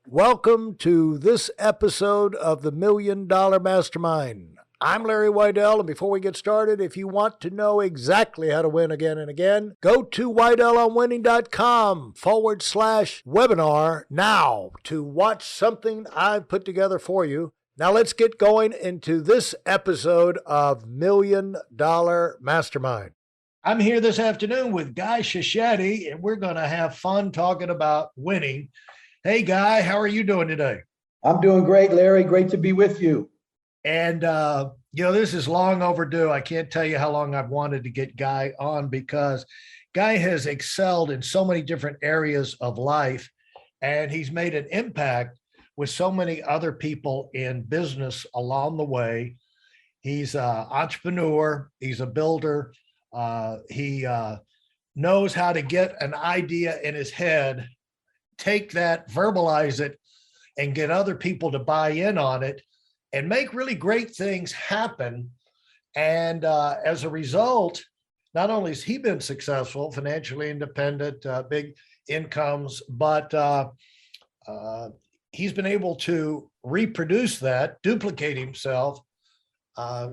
Welcome to this episode of the Million Dollar Mastermind. I'm Larry Weidel, and before we get started, if you want to know exactly how to win again and again, go to weidelonwinning.com/webinar now to watch something I've put together for you. Now let's get going into this episode of Million Dollar Mastermind. I'm here this afternoon with Guy Shashaty, and we're going to have fun talking about winning. Hey, Guy, how are you doing today? I'm doing great, Larry. Great to be with you. And, this is long overdue. I can't tell you how long I've wanted to get Guy on because Guy has excelled in so many different areas of life, and he's made an impact with so many other people in business along the way. He's an entrepreneur. He's a builder. He knows how to get an idea in his head, take that, verbalize it, and get other people to buy in on it and make really great things happen. And as a result, not only has he been successful, financially independent, big incomes, but he's been able to reproduce that, duplicate himself.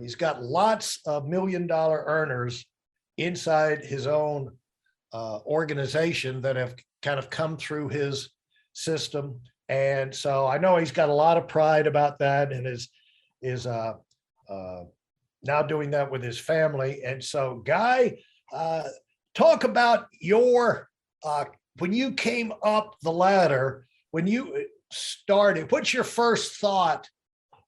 He's got lots of million-dollar earners inside his own organization that have kind of come through his system. And so I know he's got a lot of pride about that and is now doing that with his family. And so, Guy, talk about your, when you came up the ladder, when you started, what's your first thought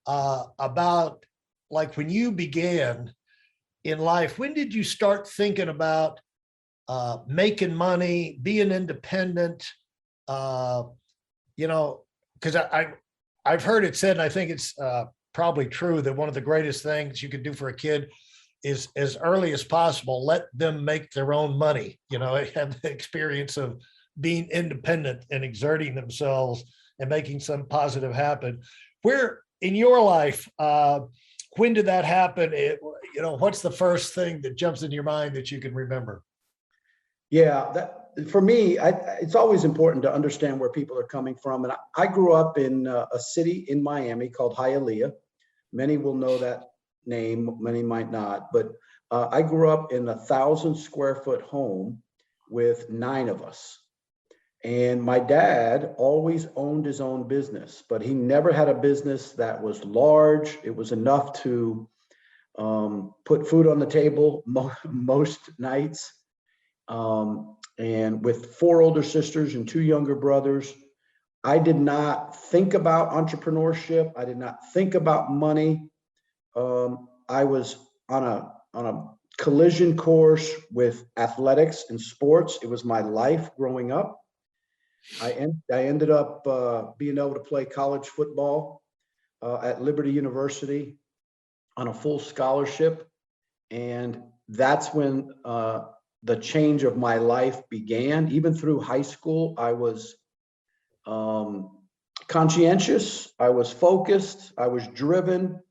about, like, when you began in life? When did you start thinking about making money, being independent? Because I've heard it said, and I think it's probably true, that one of the greatest things you can do for a kid is, as early as possible, let them make their own money. Have the experience of being independent and exerting themselves and making some positive happen. Where in your life, when did that happen? What's the first thing that jumps in your mind that you can remember? Yeah, for me, it's always important to understand where people are coming from. And I grew up in a city in Miami called Hialeah. Many will know that name, many might not. But I grew up in 1,000-square-foot home with 9 of us. And my dad always owned his own business, but he never had a business that was large. It was enough to put food on the table most nights. And with 4 older sisters and 2 younger brothers, I did not think about entrepreneurship. I did not think about money. I was on a collision course with athletics and sports. It was my life growing up. I ended up being able to play college football at Liberty University on a full scholarship. And that's when the change of my life began. Even through high school, I was conscientious, I was focused, I was driven,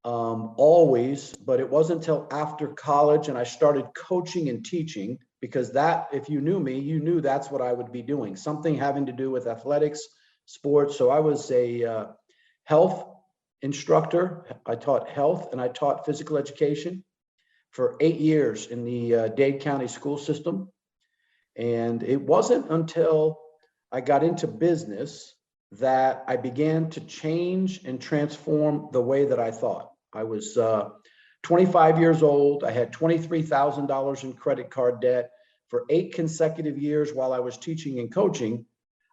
always. But it wasn't until after college and I started coaching and teaching, because that, if you knew me, you knew that's what I would be doing, something having to do with athletics, sports. So I was a health instructor. I taught health and I taught physical education for 8 years in the Dade County school system. And it wasn't until I got into business that I began to change and transform the way that I thought. I was 25 years old. I had $23,000 in credit card debt. For 8 consecutive years while I was teaching and coaching,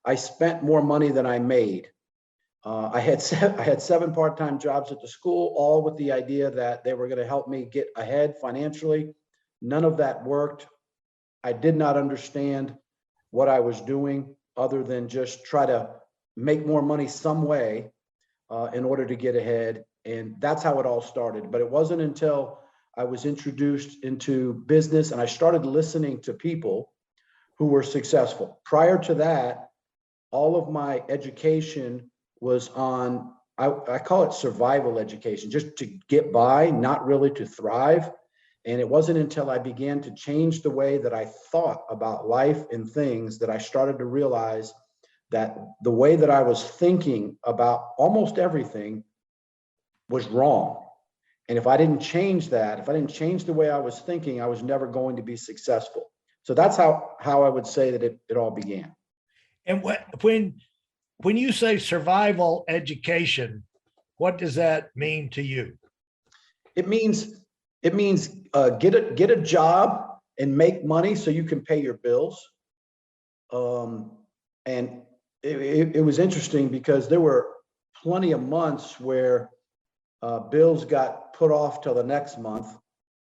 I spent more money than I made. I had 7 part-time jobs at the school, all with the idea that they were going to help me get ahead financially. None of that worked. I did not understand what I was doing other than just try to make more money some way in order to get ahead. And that's how it all started. But it wasn't until I was introduced into business and I started listening to people who were successful. Prior to that, all of my education was on, I call it survival education, just to get by, not really to thrive. And it wasn't until I began to change the way that I thought about life and things that I started to realize that the way that I was thinking about almost everything was wrong. And if I didn't change that, if I didn't change the way I was thinking, I was never going to be successful. So that's how I would say that it all began. And when you say survival education, what does that mean to you? It means get a job and make money so you can pay your bills. And it was interesting because there were plenty of months where bills got put off till the next month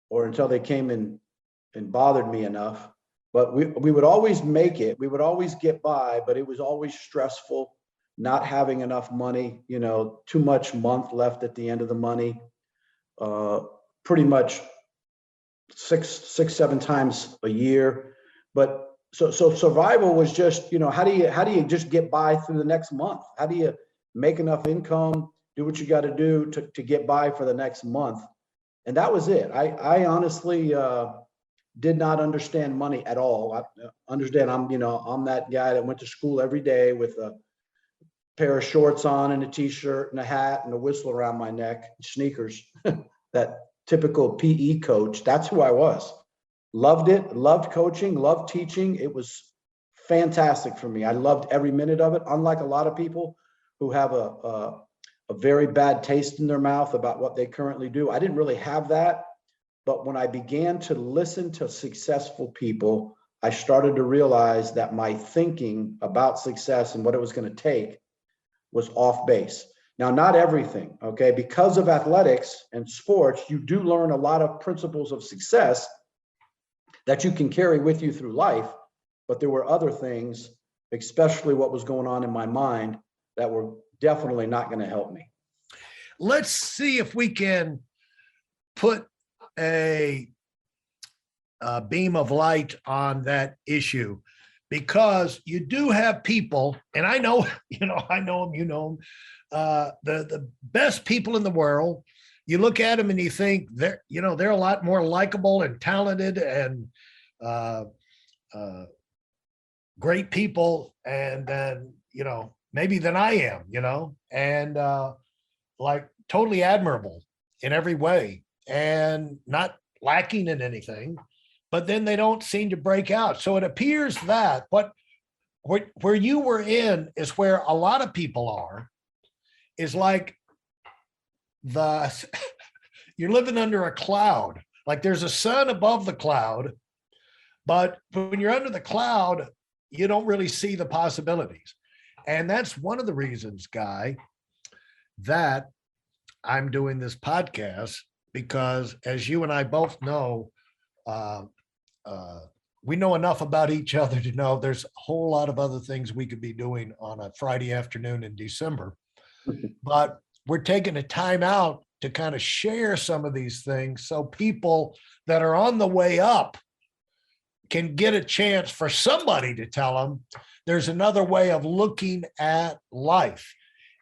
or until they came in and bothered me enough. But we would always make it. We would always get by, but it was always stressful, not having enough money, too much month left at the end of the money. Pretty much six, 7 times a year. But so survival was just, how do you just get by through the next month? How do you make enough income, do what you got to do to get by for the next month? And that was it. I honestly did not understand money at all. I understand I'm that guy that went to school every day with a pair of shorts on and a t-shirt and a hat and a whistle around my neck, sneakers, that typical PE coach. That's who I was. Loved it, loved coaching, loved teaching. It was fantastic for me. I loved every minute of it. Unlike a lot of people who have a very bad taste in their mouth about what they currently do, I didn't really have that. But when I began to listen to successful people, I started to realize that my thinking about success and what it was going to take was off base. Now, not everything, okay? Because of athletics and sports, you do learn a lot of principles of success that you can carry with you through life. But there were other things, especially what was going on in my mind, that were definitely not going to help me. Let's see if we can put a beam of light on that issue, because you do have people, and I know, I know them, the best people in the world. You look at them and you think they're a lot more likable and talented and great people, and then maybe than I am, and like totally admirable in every way and not lacking in anything, but then they don't seem to break out. So it appears that where you were in is where a lot of people are, is like you're living under a cloud. Like there's a sun above the cloud, but when you're under the cloud, you don't really see the possibilities. And that's one of the reasons, Guy, that I'm doing this podcast, because as you and I both know, we know enough about each other to know there's a whole lot of other things we could be doing on a Friday afternoon in December. But we're taking a time out to kind of share some of these things so people that are on the way up can get a chance for somebody to tell them there's another way of looking at life.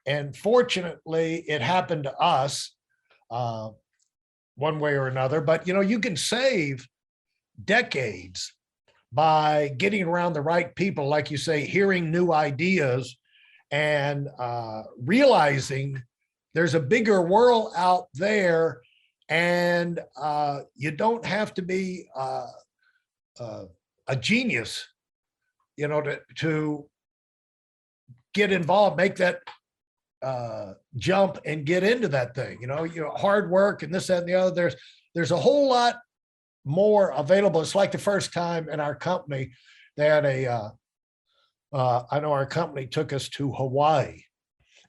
And fortunately, it happened to us one way or another. But, you can save decades by getting around the right people, like you say, hearing new ideas and realizing there's a bigger world out there, and you don't have to be a genius, to get involved, make that jump and get into that thing. Hard work and this, that, and the other. There's a whole lot more available. It's like the first time in our company, they had I know our company took us to Hawaii,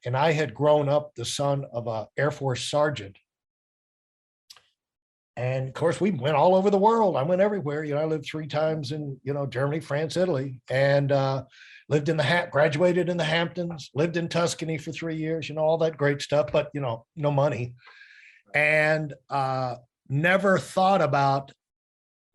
and I had grown up the son of an Air Force sergeant. And of course, we went all over the world. I went everywhere. I lived 3 times in, Germany, France, Italy, and lived graduated in the Hamptons, lived in Tuscany for 3 years, all that great stuff, but, no money. And never thought about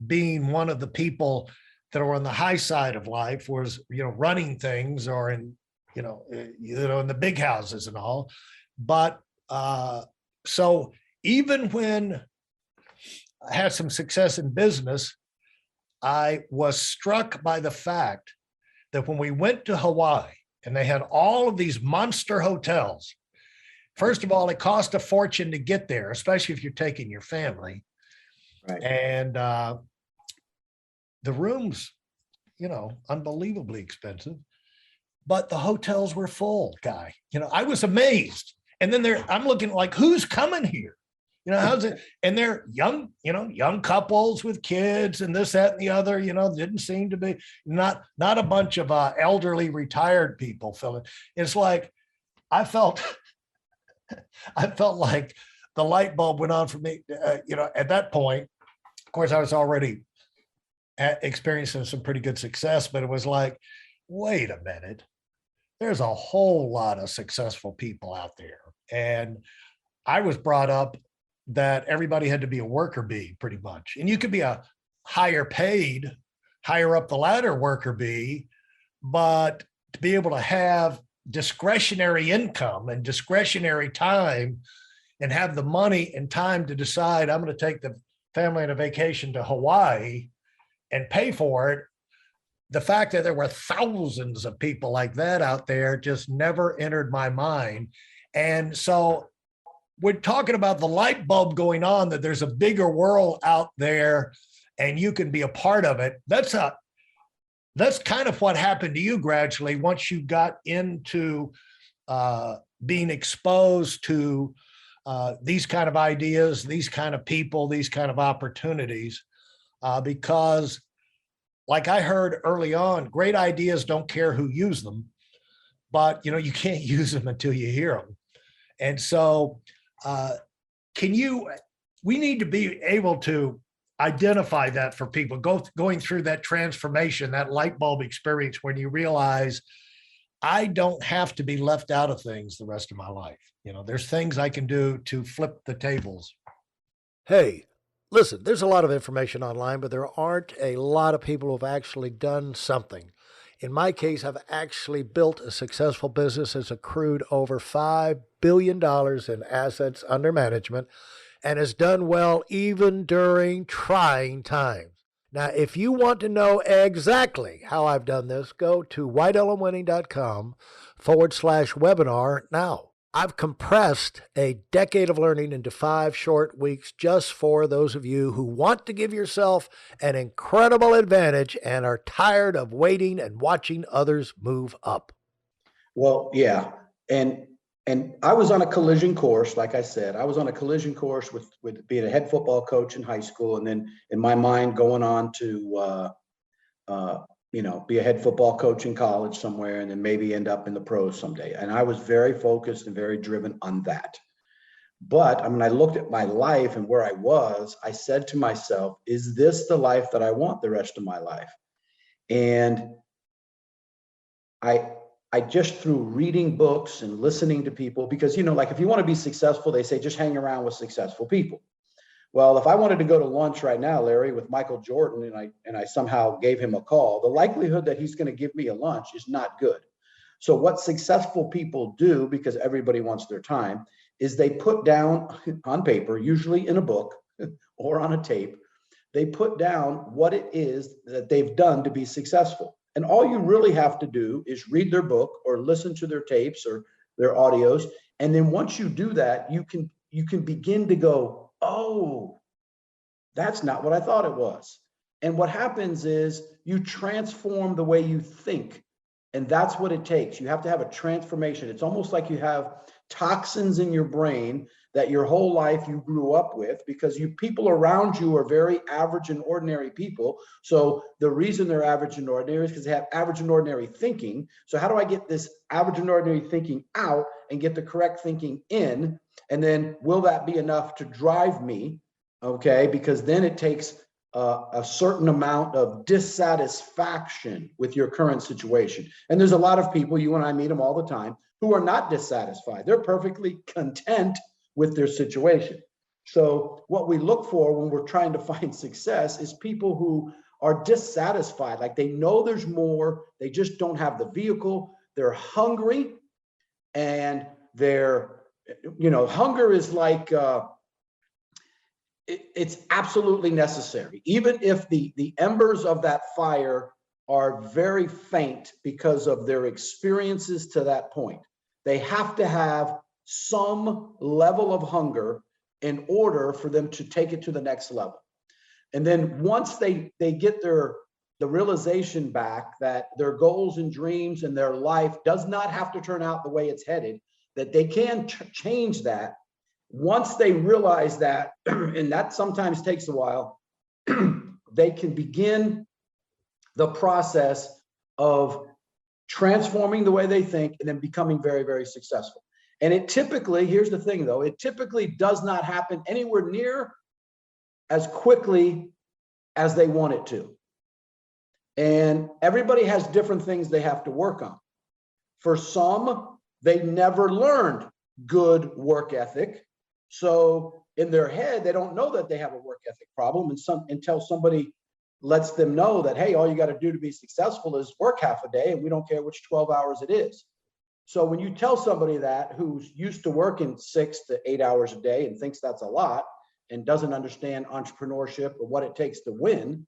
being one of the people that are on the high side of life, was, running things, or in, in the big houses and all. But so even when I had some success in business, I was struck by the fact that when we went to Hawaii, and they had all of these monster hotels. First of all, it cost a fortune to get there, especially if you're taking your family. Right. And the rooms, unbelievably expensive, but the hotels were full, Guy. I was amazed. And then I'm looking like, who's coming here? How's it? And they're young, young couples with kids and this, that, and the other, didn't seem to be not a bunch of elderly retired people filling. It's like, I felt like the light bulb went on for me, at that point. Of course, I was already experiencing some pretty good success, but it was like, wait a minute, there's a whole lot of successful people out there. And I was brought up that everybody had to be a worker bee pretty much. And you could be a higher paid, higher up the ladder worker bee, but to be able to have discretionary income and discretionary time and have the money and time to decide, I'm going to take the family on a vacation to Hawaii and pay for it. The fact that there were thousands of people like that out there just never entered my mind. And so we're talking about the light bulb going on, that there's a bigger world out there and you can be a part of it. That's kind of what happened to you gradually once you got into being exposed to these kind of ideas, these kind of people, these kind of opportunities, because like I heard early on, great ideas don't care who use them, but you can't use them until you hear them. And so we need to be able to identify that for people going through that transformation, that light bulb experience, when you realize I don't have to be left out of things the rest of my life. There's things I can do to flip the tables. Hey, listen, there's a lot of information online, but there aren't a lot of people who've actually done something. In my case, I've actually built a successful business that's accrued over $5 billion in assets under management and has done well even during trying times. Now, if you want to know exactly how I've done this, go to whiteelemwinning.com/webinar now. I've compressed a decade of learning into 5 short weeks just for those of you who want to give yourself an incredible advantage and are tired of waiting and watching others move up. Well, yeah. And I was on a collision course. Like I said, I was on a collision course with being a head football coach in high school. And then in my mind, going on to, be a head football coach in college somewhere, and then maybe end up in the pros someday. And I was very focused and very driven on that. But I mean, I looked at my life and where I was, I said to myself, is this the life that I want the rest of my life? And I just, through reading books and listening to people, because, like if you want to be successful, they say just hang around with successful people. Well, if I wanted to go to lunch right now, Larry, with Michael Jordan, and I somehow gave him a call, the likelihood that he's going to give me a lunch is not good. So what successful people do, because everybody wants their time, is they put down on paper, usually in a book or on a tape, they put down what it is that they've done to be successful. And all you really have to do is read their book or listen to their tapes or their audios. And then once you do that, you can begin to go, oh, that's not what I thought it was. And what happens is you transform the way you think. And that's what it takes. You have to have a transformation. It's almost like you have toxins in your brain that your whole life you grew up with, because people around you are very average and ordinary people. So the reason they're average and ordinary is because they have average and ordinary thinking. So how do I get this average and ordinary thinking out and get the correct thinking in? And then will that be enough to drive me? Okay, because then it takes a certain amount of dissatisfaction with your current situation. And there's a lot of people, you and I meet them all the time, who are not dissatisfied. They're perfectly content with their situation. So what we look for when we're trying to find success is people who are dissatisfied, like they know there's more, they just don't have the vehicle, they're hungry, and hunger is like, it's absolutely necessary. Even if the embers of that fire are very faint because of their experiences to that point. They have to have some level of hunger in order for them to take it to the next level. And then once they get the realization back that their goals and dreams and their life does not have to turn out the way it's headed, that they can change that. Once they realize that, and that sometimes takes a while, they can begin the process of transforming the way they think and then becoming very, very successful. And it typically, here's the thing though, it typically does not happen anywhere near as quickly as they want it to. And everybody has different things they have to work on. For some, they never learned good work ethic. So in their head, they don't know that they have a work ethic problem until somebody lets them know that, hey, all you got to do to be successful is work half a day, and we don't care which 12 hours it is. So when you tell somebody that who's used to working 6 to 8 hours a day and thinks that's a lot and doesn't understand entrepreneurship or what it takes to win,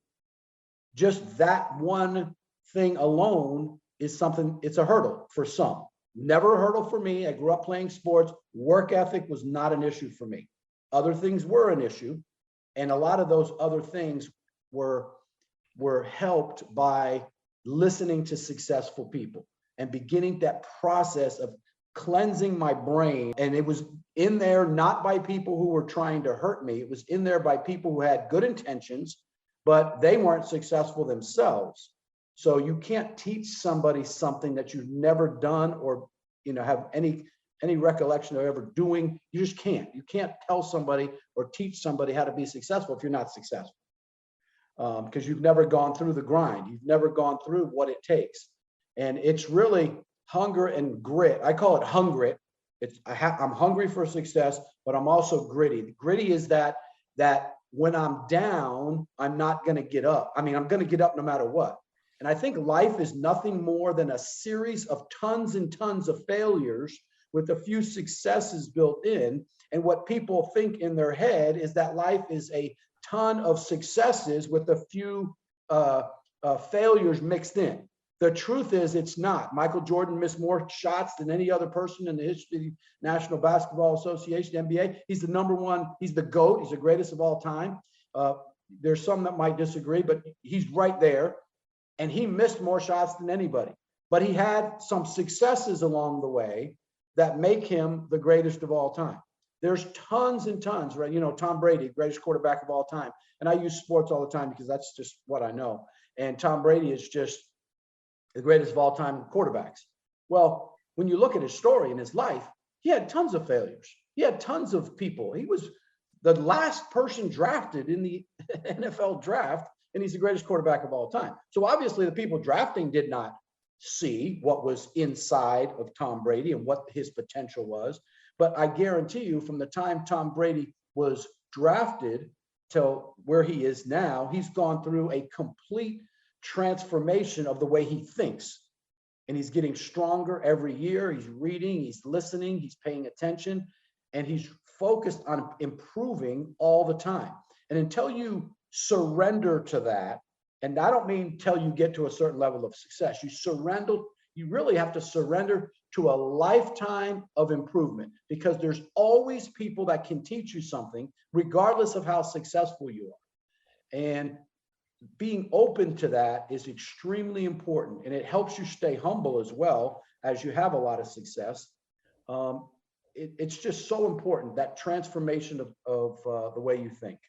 just that one thing alone is something, it's a hurdle for some. Never a hurdle for me. I grew up playing sports. Work ethic was not an issue for me. Other things were an issue. And a lot of those other things were helped by listening to successful people and beginning that process of cleansing my brain. And it was in there not by people who were trying to hurt me. It was in there by people who had good intentions, but they weren't successful themselves. So you can't teach somebody something that you've never done or have any recollection of ever doing. You just can't. You can't tell somebody or teach somebody how to be successful if you're not successful. Because you've never gone through the grind. You've never gone through what it takes. And it's really hunger and grit. I call it hungrit. I'm hungry for success, but I'm also gritty. Gritty is that when I'm down, I'm not going to get up. I mean, I'm going to get up no matter what. And I think life is nothing more than a series of tons and tons of failures with a few successes built in. And what people think in their head is that life is a ton of successes with a few failures mixed in. The truth is it's not. Michael Jordan missed more shots than any other person in the history of the National Basketball Association, NBA. He's the number one, he's the GOAT, he's the greatest of all time. There's some that might disagree, but he's right there. And he missed more shots than anybody. But he had some successes along the way that make him the greatest of all time. There's tons and tons, right? Tom Brady, greatest quarterback of all time. And I use sports all the time because that's just what I know. And Tom Brady is just the greatest of all time quarterbacks. Well, when you look at his story and his life, he had tons of failures. He had tons of people. He was the last person drafted in the NFL draft, and he's the greatest quarterback of all time. So obviously the people drafting did not see what was inside of Tom Brady and what his potential was. But I guarantee you, from the time Tom Brady was drafted till where he is now, he's gone through a complete transformation of the way he thinks. And he's getting stronger every year. He's reading, he's listening, he's paying attention, and he's focused on improving all the time. And until you surrender to that, and I don't mean till you get to a certain level of success, you really have to surrender to a lifetime of improvement, because there's always people that can teach you something regardless of how successful you are. And being open to that is extremely important, and it helps you stay humble as well as you have a lot of success. It's just so important, that transformation of the way you think.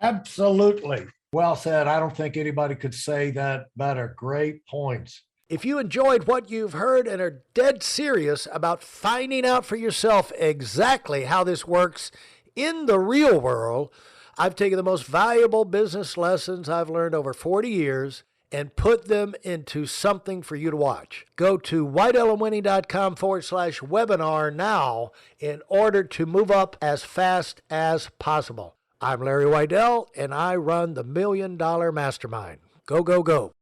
Absolutely. Well said. I don't think anybody could say that better. Great points. If you enjoyed what you've heard and are dead serious about finding out for yourself exactly how this works in the real world, I've taken the most valuable business lessons I've learned over 40 years and put them into something for you to watch. Go to whiteelementary.com/webinar now in order to move up as fast as possible. I'm Larry Weidel, and I run the $1 Million Mastermind. Go, go, go.